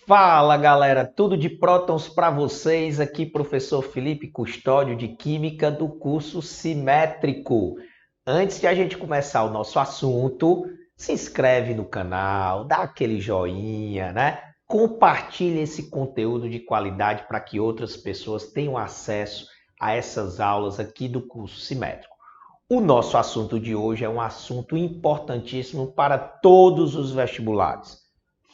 Fala galera, tudo de prótons para vocês, aqui professor Felipe Custódio de Química do curso Simétrico. Antes de a gente começar o nosso assunto, se inscreve no canal, dá aquele joinha, né? Compartilhe esse conteúdo de qualidade para que outras pessoas tenham acesso a essas aulas aqui do curso Simétrico. O nosso assunto de hoje é um assunto importantíssimo para todos os vestibulares.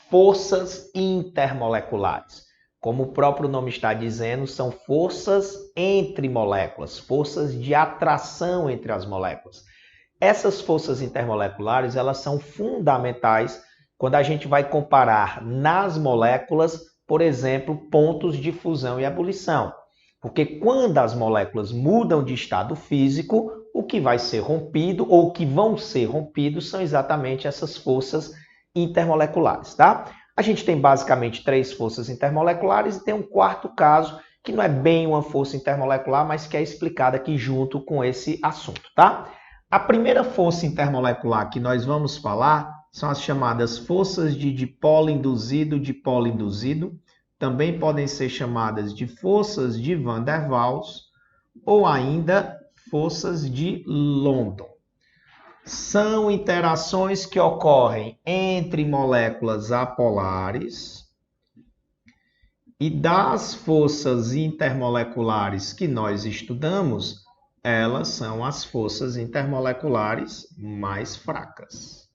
Forças intermoleculares. Como o próprio nome está dizendo, são forças entre moléculas, forças de atração entre as moléculas. Essas forças intermoleculares, elas são fundamentais quando a gente vai comparar nas moléculas, por exemplo, pontos de fusão e ebulição. Porque quando as moléculas mudam de estado físico, o que vai ser rompido ou o que vão ser rompidos são exatamente essas forças intermoleculares, tá? A gente tem basicamente 3 forças intermoleculares e tem um quarto caso que não é bem uma força intermolecular, mas que é explicado aqui junto com esse assunto, tá? A primeira força intermolecular que nós vamos falar são as chamadas forças de dipolo induzido, também podem ser chamadas de forças de Van der Waals ou ainda forças de London. São interações que ocorrem entre moléculas apolares e das forças intermoleculares que nós estudamos, elas são as forças intermoleculares mais fracas.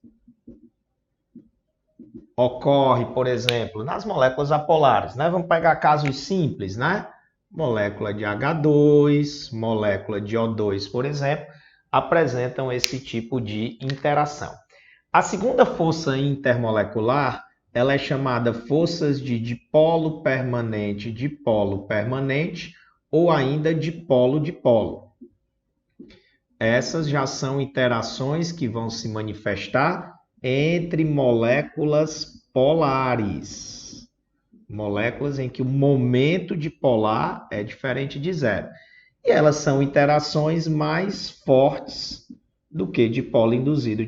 Ocorre, por exemplo, nas moléculas apolares, né? Vamos pegar casos simples, né? Molécula de H2, molécula de O2, por exemplo, apresentam esse tipo de interação. A segunda força intermolecular, ela é chamada forças de dipolo permanente ou ainda dipolo-dipolo. Essas já são interações que vão se manifestar entre moléculas polares. Moléculas em que o momento dipolar é diferente de zero. E elas são interações mais fortes do que dipolo induzido.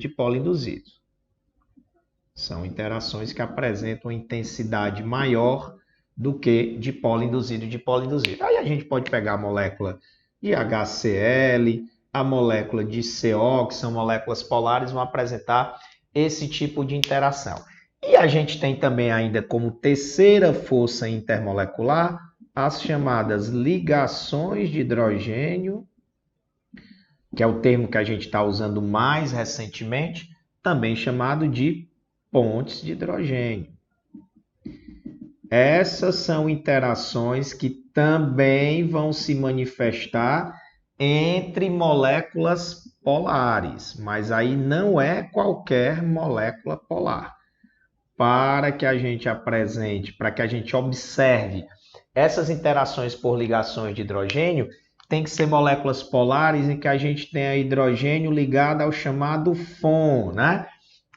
São interações que apresentam uma intensidade maior do que dipolo induzido. Aí a gente pode pegar a molécula de HCl, a molécula de CO, que são moléculas polares, vão apresentar esse tipo de interação. E a gente tem também ainda como terceira força intermolecular as chamadas ligações de hidrogênio, que é o termo que a gente está usando mais recentemente, também chamado de pontes de hidrogênio. Essas são interações que também vão se manifestar entre moléculas polares, mas aí não é qualquer molécula polar. Para que a gente apresente, para que a gente observe essas interações por ligações de hidrogênio, tem que ser moléculas polares em que a gente tenha hidrogênio ligado ao chamado FON, né?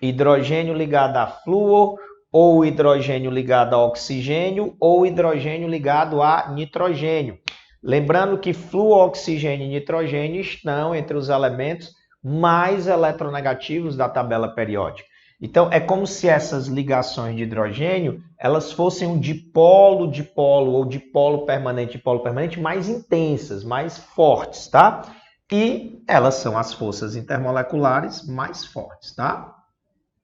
Hidrogênio ligado a flúor, ou hidrogênio ligado a oxigênio, ou hidrogênio ligado a nitrogênio. Lembrando que flúor, oxigênio e nitrogênio estão entre os elementos mais eletronegativos da tabela periódica. Então, é como se essas ligações de hidrogênio, elas fossem um dipolo-dipolo ou dipolo permanente mais intensas, mais fortes, tá? E elas são as forças intermoleculares mais fortes, tá?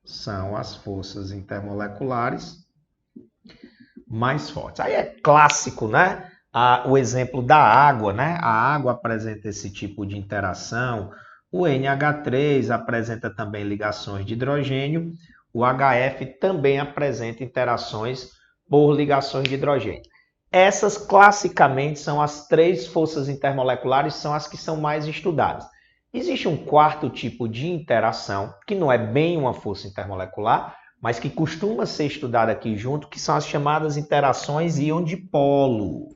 São as forças intermoleculares mais fortes. Aí é clássico, né? O exemplo da água, né? A água apresenta esse tipo de interação. O NH3 apresenta também ligações de hidrogênio. O HF também apresenta interações por ligações de hidrogênio. Essas, classicamente, são as 3 forças intermoleculares, são as que são mais estudadas. Existe um quarto tipo de interação, que não é bem uma força intermolecular, mas que costuma ser estudada aqui junto, que são as chamadas interações íon-dipolo.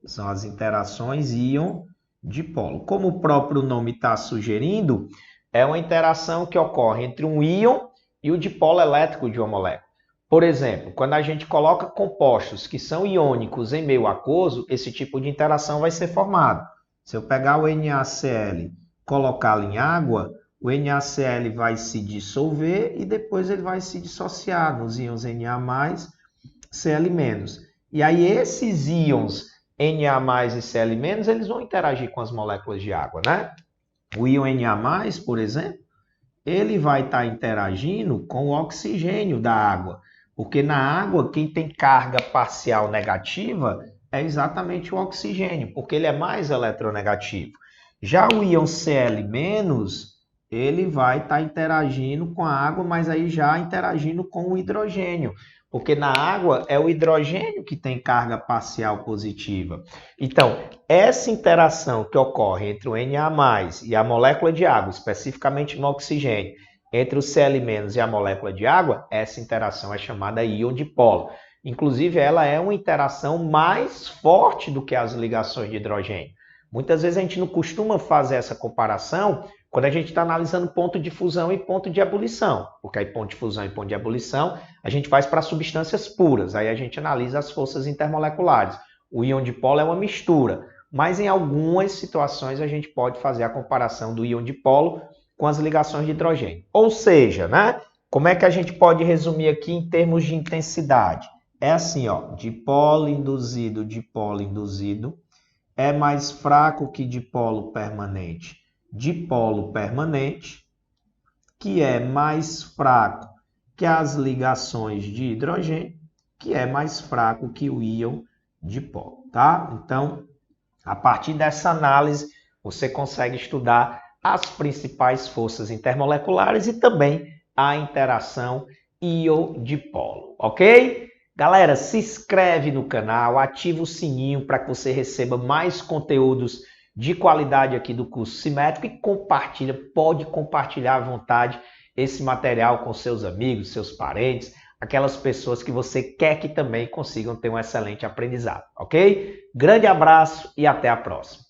São as interações íon-dipolo. Como o próprio nome está sugerindo, é uma interação que ocorre entre um íon e o dipolo elétrico de uma molécula. Por exemplo, quando a gente coloca compostos que são iônicos em meio aquoso, esse tipo de interação vai ser formado. Se eu pegar o NaCl e colocá-lo em água, o NaCl vai se dissolver e depois ele vai se dissociar nos íons Na+, Cl-. E aí esses íons Na+ e Cl-, eles vão interagir com as moléculas de água, né? O íon Na+, por exemplo, ele vai estar interagindo com o oxigênio da água, porque na água quem tem carga parcial negativa é exatamente o oxigênio, porque ele é mais eletronegativo. Já o íon Cl-, ele vai estar interagindo com a água, mas aí já interagindo com o hidrogênio, porque na água é o hidrogênio que tem carga parcial positiva. Então, essa interação que ocorre entre o Na+ e a molécula de água, especificamente no oxigênio, entre o Cl- e a molécula de água, essa interação é chamada íon dipolo. Inclusive, ela é uma interação mais forte do que as ligações de hidrogênio. Muitas vezes a gente não costuma fazer essa comparação quando a gente está analisando ponto de fusão e ponto de ebulição, porque aí ponto de fusão e ponto de ebulição a gente faz para substâncias puras, aí a gente analisa as forças intermoleculares. O íon dipolo é uma mistura, mas em algumas situações a gente pode fazer a comparação do íon dipolo com as ligações de hidrogênio. Ou seja, né? Como é que a gente pode resumir aqui em termos de intensidade? É assim, ó, dipolo induzido é mais fraco que dipolo permanente. Dipolo permanente, que é mais fraco que as ligações de hidrogênio, que é mais fraco que o íon dipolo, tá? Então, a partir dessa análise, você consegue estudar as principais forças intermoleculares e também a interação íon-dipolo, ok? Galera, se inscreve no canal, ativa o sininho para que você receba mais conteúdos de qualidade aqui do curso Simétrico e compartilha, pode compartilhar à vontade esse material com seus amigos, seus parentes, aquelas pessoas que você quer que também consigam ter um excelente aprendizado, ok? Grande abraço e até a próxima.